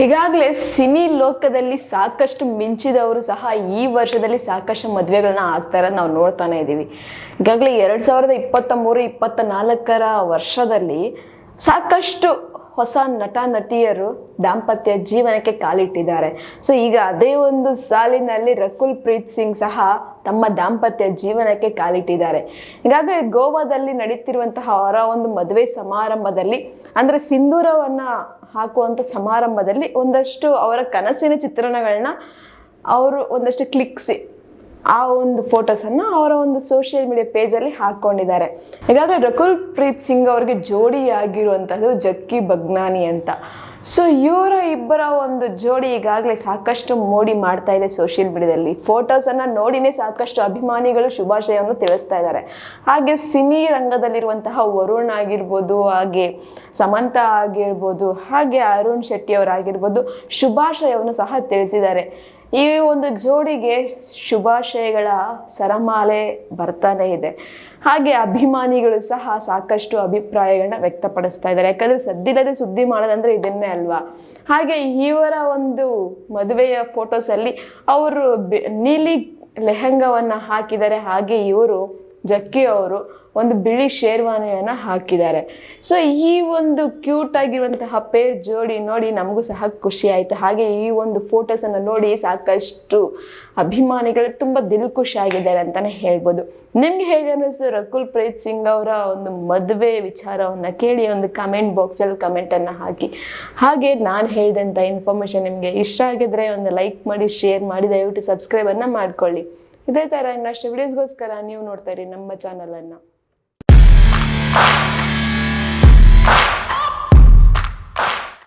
ಈಗಾಗಲೇ ಸಿನಿ ಲೋಕದಲ್ಲಿ ಸಾಕಷ್ಟು ಮಿಂಚಿದವರು ಸಹ ಈ ವರ್ಷದಲ್ಲಿ ಸಾಕಷ್ಟು ಮದುವೆಗಳನ್ನ ಆಗ್ತಾ ಇರೋದು ನಾವು ನೋಡ್ತಾನೆ ಇದ್ದೀವಿ. ಈಗಾಗಲೇ 2023-24 ವರ್ಷದಲ್ಲಿ ಸಾಕಷ್ಟು ಹೊಸ ನಟ ನಟಿಯರು ದಾಂಪತ್ಯ ಜೀವನಕ್ಕೆ ಕಾಲಿಟ್ಟಿದ್ದಾರೆ. ಸೊ ಈಗ ಅದೇ ಒಂದು ಸಾಲಿನಲ್ಲಿ ರಕುಲ್ ಪ್ರೀತ್ ಸಿಂಗ್ ಸಹ ತಮ್ಮ ದಾಂಪತ್ಯ ಜೀವನಕ್ಕೆ ಕಾಲಿಟ್ಟಿದ್ದಾರೆ. ಈಗಾಗಲೇ ಗೋವಾದಲ್ಲಿ ನಡೀತಿರುವಂತಹ ಅವರ ಒಂದು ಮದುವೆ ಸಮಾರಂಭದಲ್ಲಿ ಅಂದ್ರೆ ಸಿಂಧೂರವನ್ನ ಹಾಕುವಂತ ಸಮಾರಂಭದಲ್ಲಿ ಒಂದಷ್ಟು ಅವರ ಕನಸಿನ ಚಿತ್ರಣಗಳನ್ನ ಅವರು ಒಂದಷ್ಟು ಕ್ಲಿಕ್ಸಿ ಆ ಒಂದು ಫೋಟೋಸ್ ಅನ್ನ ಅವರ ಒಂದು ಸೋಷಿಯಲ್ ಮೀಡಿಯಾ ಪೇಜ್ ಅಲ್ಲಿ ಹಾಕೊಂಡಿದ್ದಾರೆ. ಈಗಾಗಲೇ ರಕುಲ್ ಪ್ರೀತ್ ಸಿಂಗ್ ಅವರಿಗೆ ಜೋಡಿ ಆಗಿರುವಂತದ್ದು ಜಕ್ಕಿ ಬಗ್ನಾನಿ ಅಂತ. ಸೊ ಇವರ ಇಬ್ಬರ ಒಂದು ಜೋಡಿ ಈಗಾಗಲೇ ಸಾಕಷ್ಟು ಮೋಡಿ ಮಾಡ್ತಾ ಇದೆ ಸೋಷಿಯಲ್ ಮೀಡಿಯಾದಲ್ಲಿ. ಫೋಟೋಸ್ ಅನ್ನ ನೋಡಿನೇ ಸಾಕಷ್ಟು ಅಭಿಮಾನಿಗಳು ಶುಭಾಶಯವನ್ನು ತಿಳಿಸ್ತಾ ಇದ್ದಾರೆ. ಹಾಗೆ ಸಿನಿ ರಂಗದಲ್ಲಿರುವಂತಹ ವರುಣ್ ಆಗಿರ್ಬೋದು, ಹಾಗೆ ಸಮಂತಾ ಆಗಿರ್ಬೋದು, ಹಾಗೆ ಅರುಣ್ ಶೆಟ್ಟಿ ಅವರಾಗಿರ್ಬೋದು ಶುಭಾಶಯವನ್ನು ಸಹ ತಿಳಿಸಿದ್ದಾರೆ. ಈ ಒಂದು ಜೋಡಿಗೆ ಶುಭಾಶಯಗಳ ಸರಮಾಲೆ ಬರ್ತಾನೆ ಇದೆ. ಹಾಗೆ ಅಭಿಮಾನಿಗಳು ಸಹ ಸಾಕಷ್ಟು ಅಭಿಪ್ರಾಯಗಳನ್ನ ವ್ಯಕ್ತಪಡಿಸ್ತಾ ಇದ್ದಾರೆ. ಯಾಕಂದ್ರೆ ಸದ್ದಿಲ್ಲದೆ ಸುದ್ದಿ ಮಾಡೋದಂದ್ರೆ ಇದನ್ನೇ ಅಲ್ವಾ. ಹಾಗೆ ಇವರ ಒಂದು ಮದುವೆಯ ಫೋಟೋಸ್ ಅಲ್ಲಿ ಅವರು ನೀಲಿ ಲೆಹಂಗಾವನ್ನ ಹಾಕಿದ್ದಾರೆ. ಹಾಗೆ ಇವರು ಜಕ್ಕಿ ಅವರು ಒಂದು ಬಿಳಿ ಶೇರ್ವಾನಿಯನ್ನ ಹಾಕಿದ್ದಾರೆ. ಸೊ ಈ ಒಂದು ಕ್ಯೂಟ್ ಆಗಿರುವಂತಹ ಪೇರ್ ಜೋಡಿ ನೋಡಿ ನಮಗೂ ಸಹ ಖುಷಿ ಆಯ್ತು. ಹಾಗೆ ಈ ಒಂದು ಫೋಟೋಸ್ ಅನ್ನ ನೋಡಿ ಸಾಕಷ್ಟು ಅಭಿಮಾನಿಗಳು ತುಂಬಾ ದಿಲ್ ಖುಷಿ ಆಗಿದ್ದಾರೆ ಅಂತಾನೆ ಹೇಳ್ಬೋದು. ನಿಮ್ಗೆ ಹೇಗೆ ಅನ್ನಿಸ್ತು ರಕುಲ್ ಪ್ರೀತ್ ಸಿಂಗ್ ಅವರ ಒಂದು ಮದುವೆ ವಿಚಾರವನ್ನ ಕೇಳಿ ಒಂದು ಕಮೆಂಟ್ ಬಾಕ್ಸ್ ಅಲ್ಲಿ ಕಮೆಂಟ್ ಅನ್ನ ಹಾಕಿ. ಹಾಗೆ ನಾನು ಹೇಳಿದಂತ ಇನ್ಫಾರ್ಮೇಶನ್ ನಿಮ್ಗೆ ಇಷ್ಟ ಆಗಿದ್ರೆ ಒಂದು ಲೈಕ್ ಮಾಡಿ, ಶೇರ್ ಮಾಡಿ, ದಯವಿಟ್ಟು ಸಬ್ಸ್ಕ್ರೈಬ್ ಅನ್ನ ಮಾಡ್ಕೊಳ್ಳಿ. ಇದೇ ತರ ಇನ್ನಷ್ಟು ವಿಡಿಯೋಸ್ಗೋಸ್ಕರ ನೀವು ನೋಡ್ತಾ ಇರಿ ನಮ್ಮ ಚಾನಲ್ ಅನ್ನ.